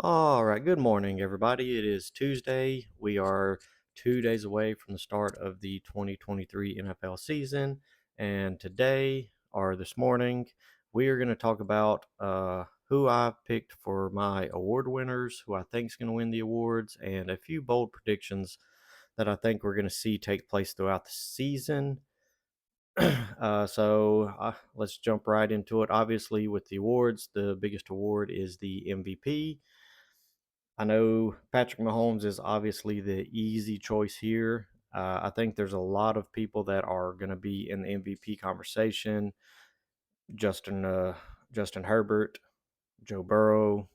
All right, good morning, everybody. It is Tuesday. We are 2 days away from the start of the 2023 NFL season. And today, or this morning, we are going to talk about who I picked for my award winners, who I think is going to win the awards, and a few bold predictions that I think we're going to see take place throughout the season. Let's jump right into it. Obviously, with the awards, the biggest award is the MVP. I know Patrick Mahomes is obviously the easy choice here. I think there's a lot of people that are going to be in the MVP conversation. Justin, uh, Justin Herbert, Joe Burrow,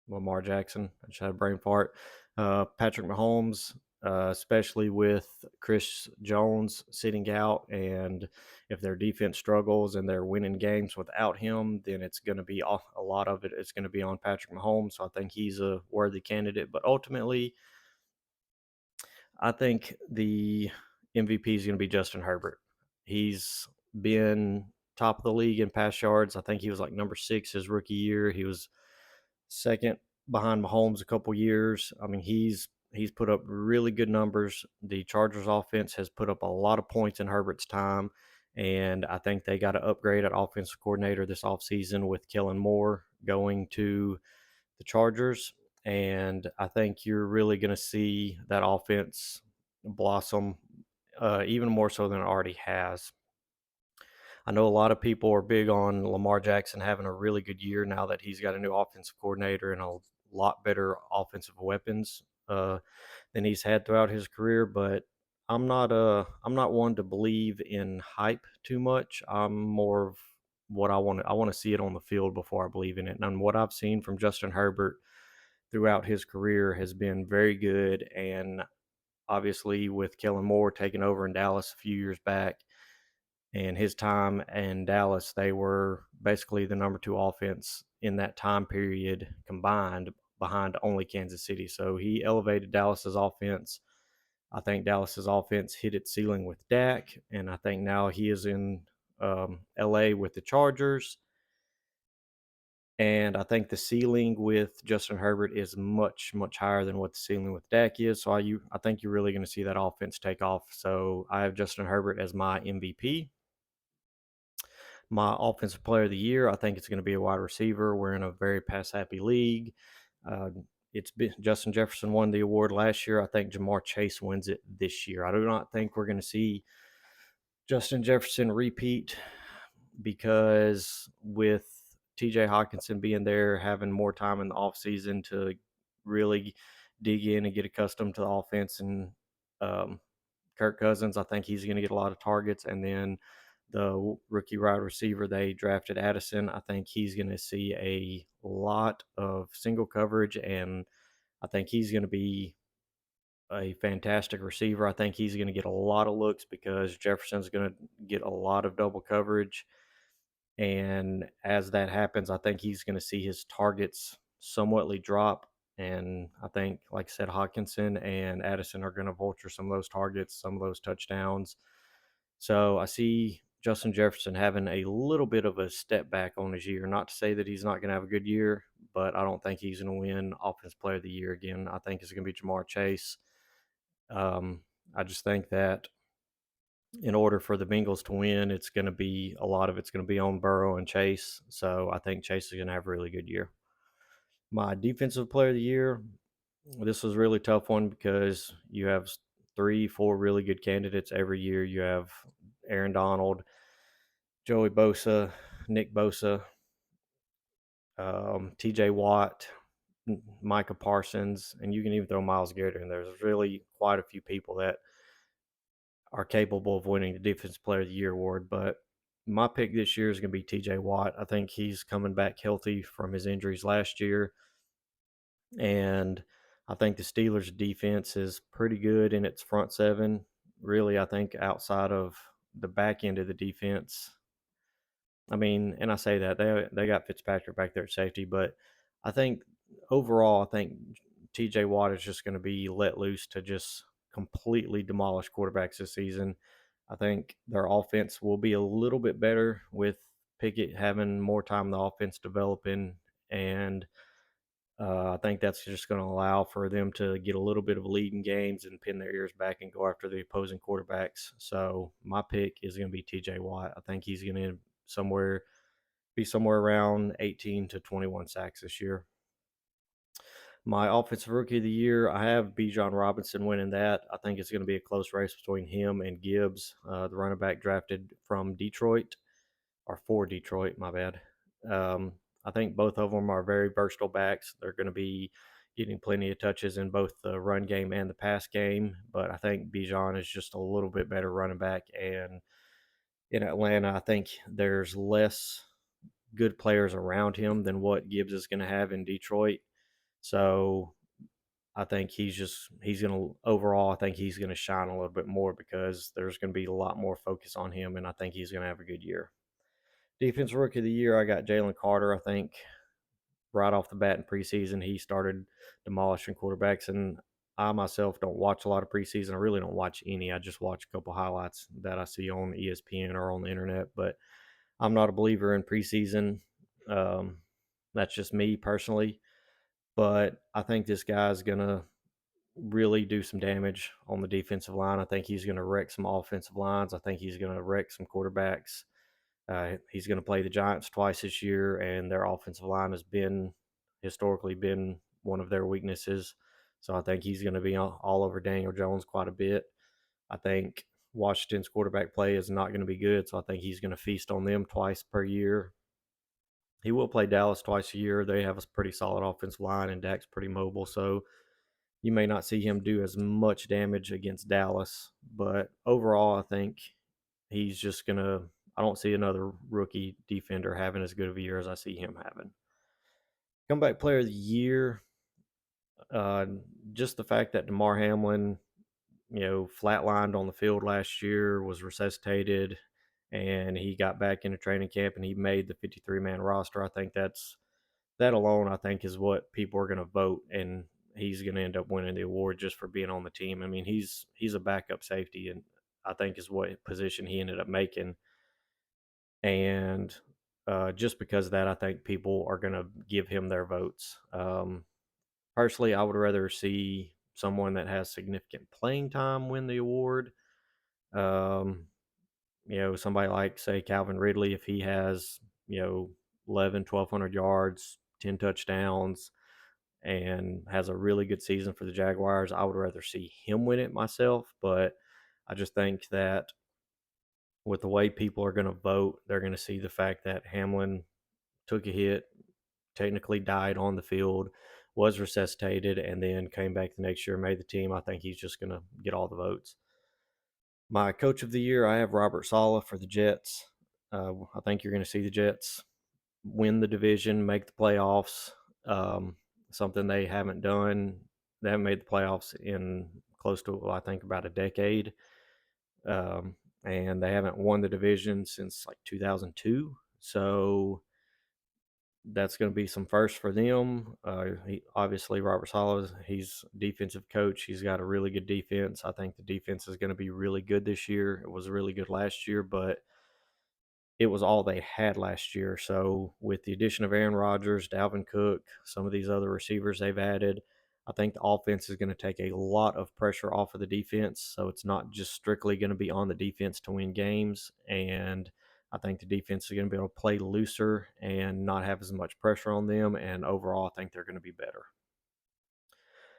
Lamar Jackson. I just had a brain fart. Patrick Mahomes, especially with Chris Jones sitting out, and if their defense struggles and they're winning games without him, then it's going to be a lot of it. It's going to be on Patrick Mahomes. So I think he's a worthy candidate. But ultimately, I think the MVP is going to be Justin Herbert. He's been top of the league in pass yards. I think he was like number 6 his rookie year. He was second behind Mahomes a couple years. I mean, he's put up really good numbers. The Chargers offense has put up a lot of points in Herbert's time, and I think they got to upgrade at offensive coordinator this offseason with Kellen Moore going to the Chargers. And I think you're really going to see that offense blossom even more so than it already has. I know a lot of people are big on Lamar Jackson having a really good year now that he's got a new offensive coordinator and a lot better offensive weapons than he's had throughout his career. But I'm not one to believe in hype too much. I'm more of what I want. I want to see it on the field before I believe in it. And what I've seen from Justin Herbert throughout his career has been very good. And obviously, with Kellen Moore taking over in Dallas a few years back and his time in Dallas, they were basically the number 2 offense in that time period combined behind only Kansas City. So he elevated Dallas's offense. I think Dallas's offense hit its ceiling with Dak, and I think now he is in LA with the Chargers. And I think the ceiling with Justin Herbert is much, much higher than what the ceiling with Dak is. So I think you're really going to see that offense take off. So I have Justin Herbert as my MVP. My offensive player of the year, I think it's going to be a wide receiver. We're in a very pass happy league. Uh, it's been Justin Jefferson won the award last year. I think Jamar Chase wins it this year. I do not think we're going to see Justin Jefferson repeat because with TJ Hawkinson being there, having more time in the offseason to really dig in and get accustomed to the offense and um, Kirk Cousins, I think he's going to get a lot of targets. And then the rookie wide receiver they drafted, Addison, I think he's going to see a lot of single coverage, and I think he's going to be a fantastic receiver. I think he's going to get a lot of looks because Jefferson's going to get a lot of double coverage. And as that happens, I think he's going to see his targets somewhatly drop. And I think, like I said, Hawkinson and Addison are going to vulture some of those targets, some of those touchdowns. So I see Justin Jefferson having a little bit of a step back on his year. Not to say that he's not going to have a good year, but I don't think he's going to win Offensive Player of the Year again. I think it's going to be Jamar Chase. I just think that in order for the Bengals to win, it's going to be a lot of it's going to be on Burrow and Chase. So I think Chase is going to have a really good year. My defensive player of the year, this was a really tough one because you have 3, 4 really good candidates every year. You have Aaron Donald, Joey Bosa, Nick Bosa, TJ Watt, Micah Parsons, and you can even throw Miles Garrett in there. There's really quite a few people that are capable of winning the Defensive Player of the Year award. But my pick this year is going to be TJ Watt. I think he's coming back healthy from his injuries last year. And I think the Steelers' defense is pretty good in its front seven. Really, I think outside of the back end of the defense, I mean, and I say that they got Fitzpatrick back there at safety, but I think overall, I think TJ Watt is just going to be let loose to just completely demolish quarterbacks this season. I think their offense will be a little bit better with Pickett having more time in the offense developing and I think that's just going to allow for them to get a little bit of a lead in games and pin their ears back and go after the opposing quarterbacks. So my pick is going to be T.J. Watt. I think he's going to somewhere be somewhere around 18 to 21 sacks this year. My offensive rookie of the year, I have Bijan Robinson winning that. I think it's going to be a close race between him and Gibbs, the running back drafted from Detroit, or for Detroit, my bad. Um, I think both of them are very versatile backs. They're going to be getting plenty of touches in both the run game and the pass game, but I think Bijan is just a little bit better running back. And in Atlanta, I think there's less good players around him than what Gibbs is going to have in Detroit. So I think he's going to overall, I think he's going to shine a little bit more because there's going to be a lot more focus on him, and I think he's going to have a good year. Defensive Rookie of the Year, I got Jalen Carter. I think right off the bat in preseason, he started demolishing quarterbacks. And I myself don't watch a lot of preseason. I really don't watch any. I just watch a couple highlights that I see on ESPN or on the internet. But I'm not a believer in preseason. Um, that's just me personally. But I think this guy's going to really do some damage on the defensive line. I think he's going to wreck some offensive lines. I think he's going to wreck some quarterbacks. He's going to play the Giants twice this year, and their offensive line has been historically been one of their weaknesses. So I think he's going to be all over Daniel Jones quite a bit. I think Washington's quarterback play is not going to be good, so I think he's going to feast on them twice per year. He will play Dallas twice a year. They have a pretty solid offensive line, and Dak's pretty mobile, so you may not see him do as much damage against Dallas. But overall, I think he's just going to. I don't see another rookie defender having as good of a year as I see him having. Comeback player of the year, uh, just the fact that Damar Hamlin, flatlined on the field last year, was resuscitated, and he got back into training camp and he made the 53-man roster. I think that alone, I think, is what people are going to vote, and he's going to end up winning the award just for being on the team. I mean, he's a backup safety, and I think is what position he ended up making. And just because of that, I think people are going to give him their votes. Personally, I would rather see someone that has significant playing time win the award. Um, somebody like, say, Calvin Ridley, if he has, 11, 1,200 yards, 10 touchdowns, and has a really good season for the Jaguars, I would rather see him win it myself. But I just think that with the way people are going to vote, they're going to see the fact that Hamlin took a hit, technically died on the field, was resuscitated, and then came back the next year, made the team. I think he's just going to get all the votes. My coach of the year, I have Robert Saleh for the Jets. I think you're going to see the Jets win the division, make the playoffs, something they haven't done. They haven't made the playoffs in close to, well, I think, about a decade. And they haven't won the division since like 2002. So that's going to be some first for them. Obviously, Robert Saleh, he's defensive coach. He's got a really good defense. I think the defense is going to be really good this year. It was really good last year, but it was all they had last year. So with the addition of Aaron Rodgers, Dalvin Cook, some of these other receivers they've added, I think the offense is going to take a lot of pressure off of the defense. So it's not just strictly going to be on the defense to win games. And I think the defense is going to be able to play looser and not have as much pressure on them. And overall, I think they're going to be better.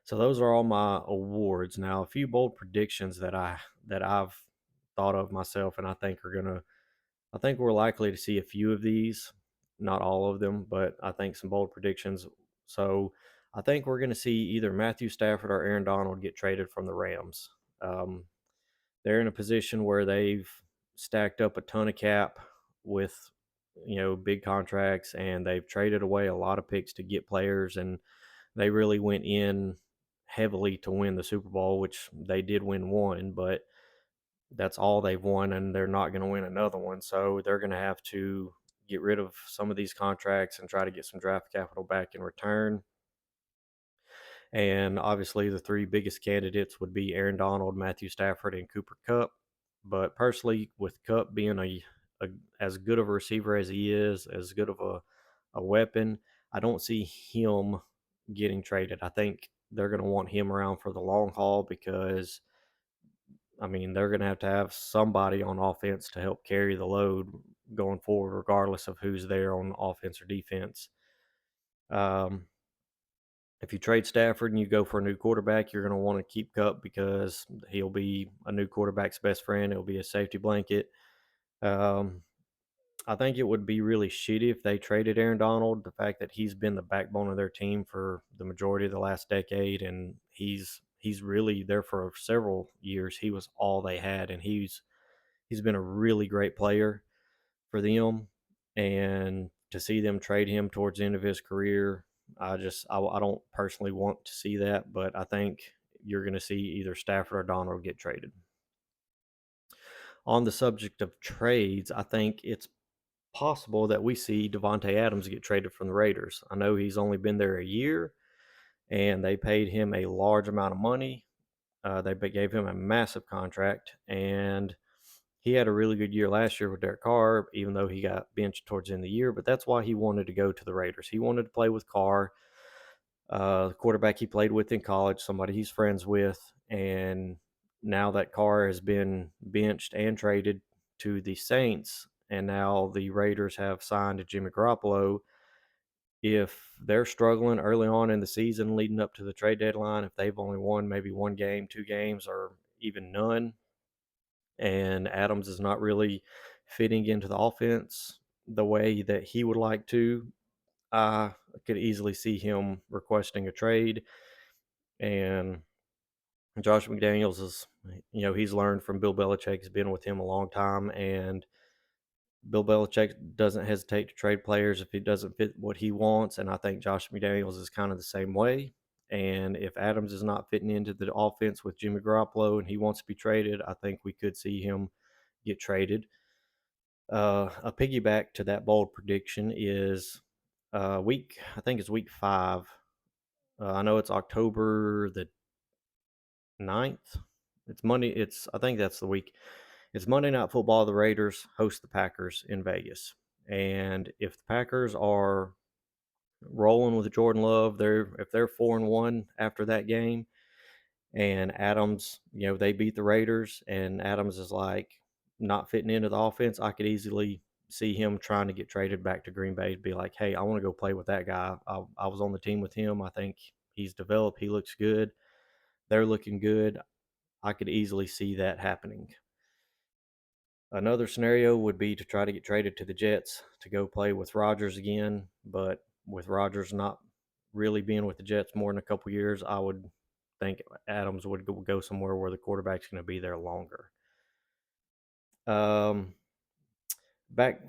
So those are all my awards. Now, a few bold predictions that I've thought of myself, and I think we're likely to see a few of these, not all of them, but I think some bold predictions. So I think we're going to see either Matthew Stafford or Aaron Donald get traded from the Rams. Um, they're in a position where they've stacked up a ton of cap with, big contracts, and they've traded away a lot of picks to get players, and they really went in heavily to win the Super Bowl, which they did win one, but that's all they've won, and they're not going to win another one. So they're going to have to get rid of some of these contracts and try to get some draft capital back in return. And obviously, the three biggest candidates would be Aaron Donald, Matthew Stafford, and Cooper Kupp. But personally, with Kupp being a as good of a receiver as he is, as good of a weapon, I don't see him getting traded. I think they're going to want him around for the long haul because I mean, they're going to have somebody on offense to help carry the load going forward, regardless of who's there on offense or defense. Um, if you trade Stafford and you go for a new quarterback, you're going to want to keep Cup because he'll be a new quarterback's best friend. It'll be a safety blanket. Um, I think it would be really shitty if they traded Aaron Donald. The fact that he's been the backbone of their team for the majority of the last decade, and he's really there for several years. He was all they had, and he's been a really great player for them. And to see them trade him towards the end of his career, I don't personally want to see that, but I think you're going to see either Stafford or Donald get traded. On the subject of trades, I think it's possible that we see Davante Adams get traded from the Raiders. I know he's only been there a year, and they paid him a large amount of money. They gave him a massive contract, and he had a really good year last year with Derek Carr, even though he got benched towards the end of the year. But that's why he wanted to go to the Raiders. He wanted to play with Carr, the quarterback he played with in college, somebody he's friends with. And now that Carr has been benched and traded to the Saints, and now the Raiders have signed Jimmy Garoppolo. If they're struggling early on in the season leading up to the trade deadline, if they've only won maybe one game, two games, or even none, and Adams is not really fitting into the offense the way that he would like to, I could easily see him requesting a trade. And Josh McDaniels is, he's learned from Bill Belichick. He's been with him a long time, and Bill Belichick doesn't hesitate to trade players if it doesn't fit what he wants. And I think Josh McDaniels is kind of the same way. And if Adams is not fitting into the offense with Jimmy Garoppolo and he wants to be traded, I think we could see him get traded. A piggyback to that bold prediction is I think it's week 5. I know it's October the 9th. It's Monday. I think that's the week. It's Monday Night Football. The Raiders host the Packers in Vegas. And if the Packers are rolling with Jordan Love, if they're 4-1 after that game, and Adams, they beat the Raiders, and Adams is like not fitting into the offense, I could easily see him trying to get traded back to Green Bay to be like, hey, I want to go play with that guy. I was on the team with him. I think he's developed. He looks good. They're looking good. I could easily see that happening. Another scenario would be to try to get traded to the Jets to go play with Rodgers again, but with Rodgers not really being with the Jets more than a couple years, I would think Adams would go somewhere where the quarterback's going to be there longer. Um, back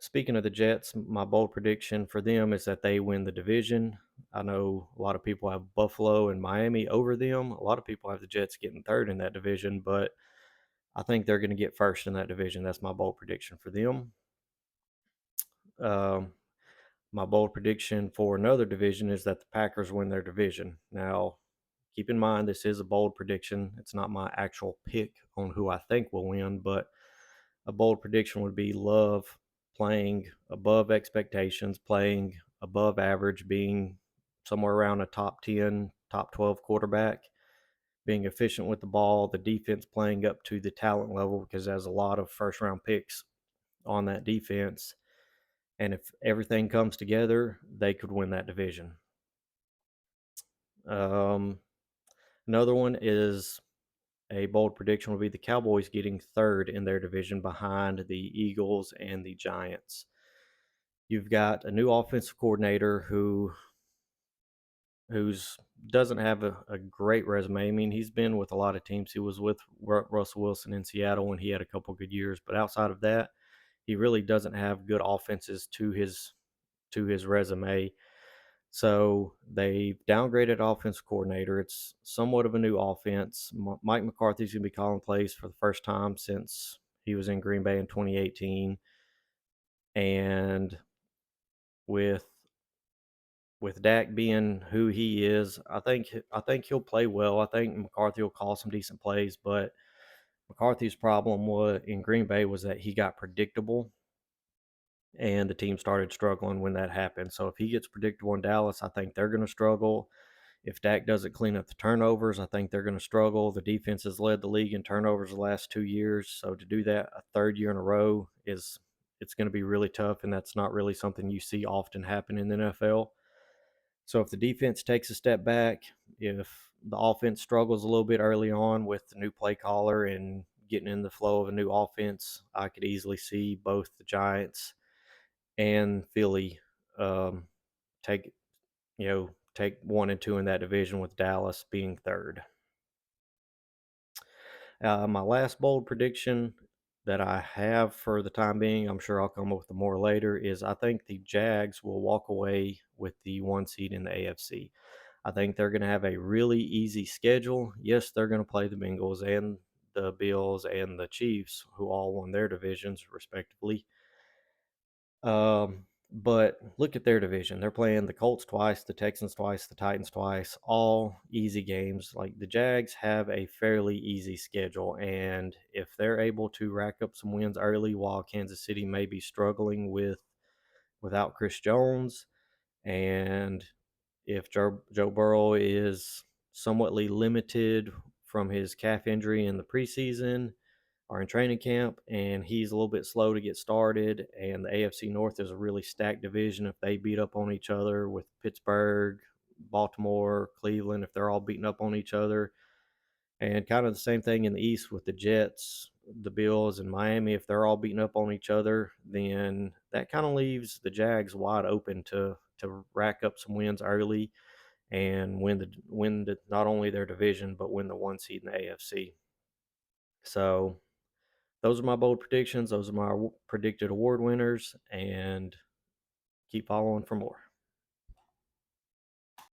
Speaking of the Jets, my bold prediction for them is that they win the division. I know a lot of people have Buffalo and Miami over them. A lot of people have the Jets getting third in that division, but I think they're going to get first in that division. That's my bold prediction for them. Um, my bold prediction for another division is that the Packers win their division. Now, keep in mind, this is a bold prediction. It's not my actual pick on who I think will win, but a bold prediction would be Love playing above expectations, playing above average, being somewhere around a top 10, top 12 quarterback, being efficient with the ball, the defense playing up to the talent level because there's a lot of first round picks on that defense. And if everything comes together, they could win that division. Um, Another one is a bold prediction will be the Cowboys getting third in their division behind the Eagles and the Giants. You've got a new offensive coordinator who's doesn't have a great resume. I mean, he's been with a lot of teams. He was with Russell Wilson in Seattle when he had a couple good years, but outside of that, he really doesn't have good offenses to his resume. So they've downgraded offensive coordinator. It's somewhat of a new offense. Mike McCarthy's going to be calling plays for the first time since he was in Green Bay in 2018, and with Dak being who he is, I think he'll play well. I think McCarthy will call some decent plays, but McCarthy's problem in Green Bay was that he got predictable, and the team started struggling when that happened. So if he gets predictable in Dallas, I think they're going to struggle. If Dak doesn't clean up the turnovers, I think they're going to struggle. The defense has led the league in turnovers the last 2 years, so to do that a third year in a row is it's going to be really tough, and that's not really something you see often happen in the NFL. So if the defense takes a step back, if the offense struggles a little bit early on with the new play caller and getting in the flow of a new offense, I could easily see both the Giants and Philly um, take take 1 and 2 in that division, with Dallas being third. My last bold prediction that I have for the time being, I'm sure I'll come up with more later, is I think the Jags will walk away with the 1 seed in the AFC. I think they're going to have a really easy schedule. Yes, they're going to play the Bengals and the Bills and the Chiefs, who all won their divisions respectively. But look at their division. They're playing the Colts twice, the Texans twice, the Titans twice, all easy games. Like, the Jags have a fairly easy schedule. And if they're able to rack up some wins early while Kansas City may be struggling without Chris Jones, and if Joe Burrow is somewhatly limited from his calf injury in the preseason, are in training camp, and he's a little bit slow to get started. And the AFC North is a really stacked division. If they beat up on each other with Pittsburgh, Baltimore, Cleveland, if they're all beating up on each other, and kind of the same thing in the East with the Jets, the Bills, and Miami, if they're all beating up on each other, then that kind of leaves the Jags wide open to rack up some wins early and win not only their division but win the 1 seed in the AFC. So those are my bold predictions. Those are my predicted award winners, and keep following for more.